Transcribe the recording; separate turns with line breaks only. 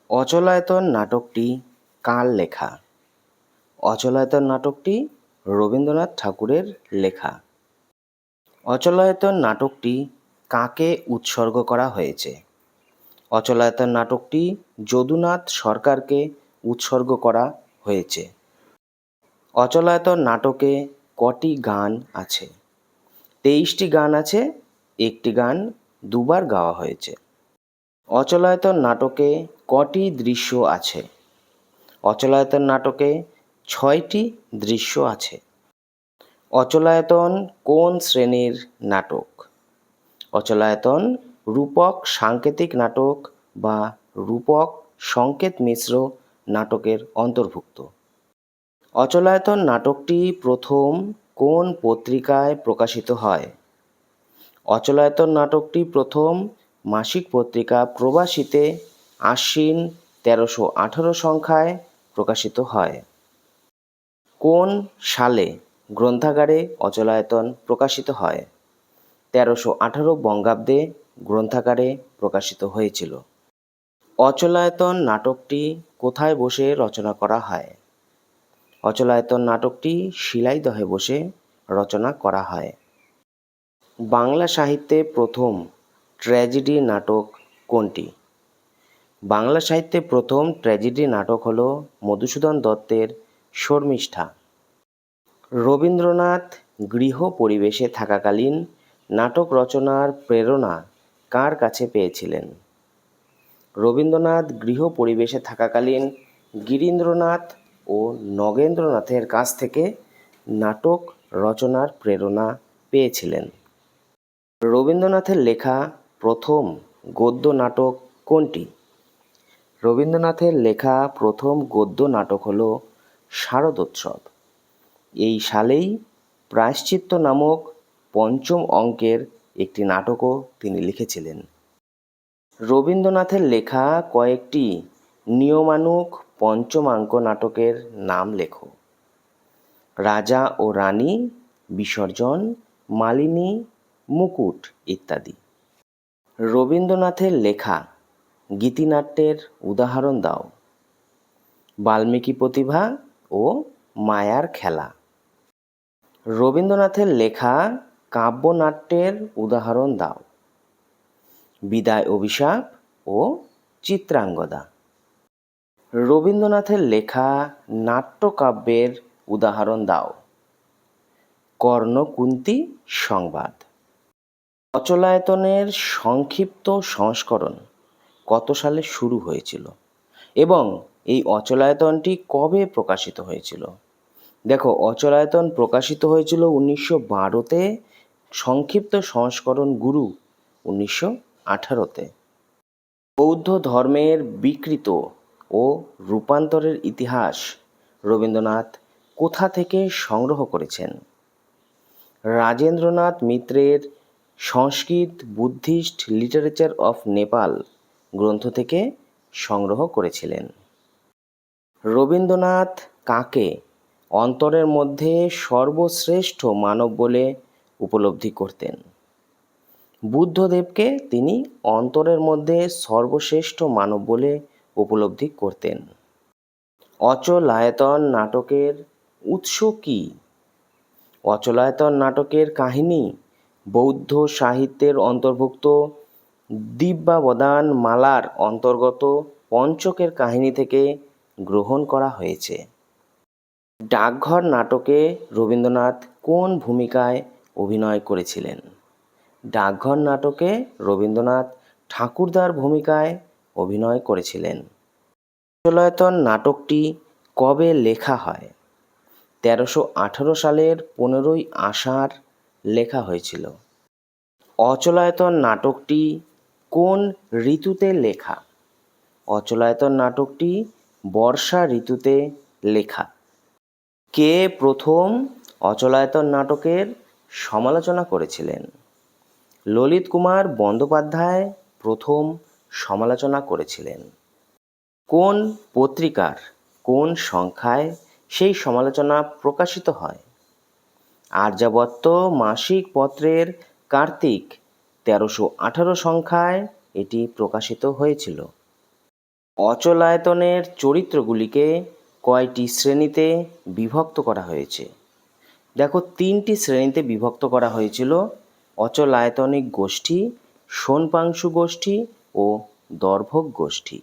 অচলায়তন নাটকটি কার লেখা? অচলায়তন নাটকটি রবীন্দ্রনাথ ঠাকুরের লেখা। অচলায়তন নাটকটি কাকে উৎসর্গ করা হয়েছে? অচলায়তন নাটকটি যদুনাথ সরকারকে উৎসর্গ করা হয়েছে। অচলায়তন নাটকে কটি গান আছে? 23টি গান আছে, একটি গান দুবার গাওয়া হয়েছে। অচলায়তন নাটকে কটি দৃশ্য আছে? অচলায়তন নাটকে 6টি দৃশ্য আছে। অচলায়তন কোন শ্রেণীর নাটক? অচলায়তন রূপক সাংকেতিক নাটক বা রূপক সংকেত মিশ্র নাটকের অন্তর্ভুক্ত। অচলায়তন নাটকটি প্রথম কোন পত্রিকায় প্রকাশিত হয়? অচলায়তন নাটকটি প্রথম মাসিক পত্রিকা প্রবাসীতে আশ্বিন 1318 সংখ্যায় প্রকাশিত হয়। কোন সালে গ্রন্থাগারে অচলায়তন প্রকাশিত হয়? 1318 বঙ্গাব্দে গ্রন্থাগারে প্রকাশিত হয়েছিল। অচলায়তন নাটকটি কোথায় বসে রচনা করা হয়? অচলায়তন নাটকটি শিলাইদহে বসে রচনা করা হয়। বাংলা সাহিত্যে প্রথম ট্র্যাজেডি নাটক কোনটি? বাংলা সাহিত্যে প্রথম ট্র্যাজেডি নাটক হল মধুসূদন দত্তের শর্মিষ্ঠা। রবীন্দ্রনাথ গৃহ পরিবেশে থাকাকালীন নাটক রচনার প্রেরণা কার কাছে পেয়েছিলেন? রবীন্দ্রনাথ গৃহ পরিবেশে থাকাকালীন গিরীন্দ্রনাথ ও নগেন্দ্রনাথের কাছ থেকে নাটক রচনার প্রেরণা পেয়েছিলেন। রবীন্দ্রনাথের লেখা প্রথম গদ্য নাটক কোনটি? রবীন্দ্রনাথের লেখা প্রথম গদ্য নাটক হল শারদোৎসব। এই সালেই প্রায়শ্চিত্ত নামক পঞ্চম অঙ্কের একটি নাটকও তিনি লিখেছিলেন। রবীন্দ্রনাথের লেখা কয়েকটি নিয়মানুগ পঞ্চমাঙ্ক নাটকের নাম লেখো। রাজা ও রানী, বিসর্জন, মালিনী, মুকুট ইত্যাদি। রবীন্দ্রনাথের লেখা গীতিনাট্যের উদাহরণ দাও। বাল্মীকি প্রতিভা ও মায়ার খেলা। রবীন্দ্রনাথের লেখা কাব্যনাট্যের উদাহরণ দাও। বিদায় অভিশাপ ও চিত্রাঙ্গদা। রবীন্দ্রনাথের লেখা নাট্যকাব্যের উদাহরণ দাও। কর্ণ-কুন্তী সংবাদ। অচলায়তনের সংক্ষিপ্ত সংস্করণ কত সালে শুরু হয়েছিল এবং এই অচলায়তনটি কবে প্রকাশিত হয়েছিল? দেখো, অচলায়তন প্রকাশিত হয়েছিল 1912-তে, সংক্ষিপ্ত সংস্করণ গুরু 1918-তে। বৌদ্ধ ধর্মের বিকৃত ও রূপান্তরের ইতিহাস রবীন্দ্রনাথ কোথা থেকে সংগ্রহ করেছেন? রাজেন্দ্রনাথ মিত্রের সংস্কৃত বুদ্ধিস্ট লিটারেচার অফ নেপাল গ্রন্থ থেকে সংগ্রহ করেছিলেন। রবীন্দ্রনাথ কাকে অন্তরের মধ্যে সর্বশ্রেষ্ঠ মানব বলে উপলব্ধি করতেন? বুদ্ধদেবকে তিনি অন্তরের মধ্যে সর্বশ্রেষ্ঠ মানব বলে উপলব্ধি করতেন। অচলায়তন নাটকের উৎস কী? অচলায়তন নাটকের কাহিনী বৌদ্ধ সাহিত্যের অন্তর্ভুক্ত দিব্যাবদান মালার অন্তর্গত পঞ্চকের কাহিনী থেকে গ্রহণ করা হয়েছে। ডাকঘর নাটকে রবীন্দ্রনাথ কোন ভূমিকায় অভিনয় করেছিলেন? ডাকঘর নাটকে রবীন্দ্রনাথ ঠাকুরদার ভূমিকায় অভিনয় করেছিলেন। অচলায়তন নাটকটি কবে লেখা হয়? 1318 সালের 15ই আষাঢ় লেখা হয়েছিল। অচলায়তন নাটকটি কোন ঋতুতে লেখা? অচলায়তন নাটকটি বর্ষা ঋতুতে লেখা। কে প্রথম অচলায়তন নাটকের সমালোচনা করেছিলেন? ললিত কুমার বন্দ্যোপাধ্যায় প্রথম সমালোচনা করেছিলেন। কোন পত্রিকার কোন সংখ্যায় সেই সমালোচনা প্রকাশিত হয়? আর্যাবর্ত মাসিক পত্রের কার্তিক 1318 সংখ্যায় এটি প্রকাশিত হয়েছিল। অচলায়তনের চরিত্রগুলিকে কয়টি শ্রেণীতে বিভক্ত করা হয়েছে? দেখো, 3টি শ্রেণীতে বিভক্ত করা হয়েছিল: অচলায়তনিক গোষ্ঠী, শোণপাংশু গোষ্ঠী ও দর্ভক গোষ্ঠী।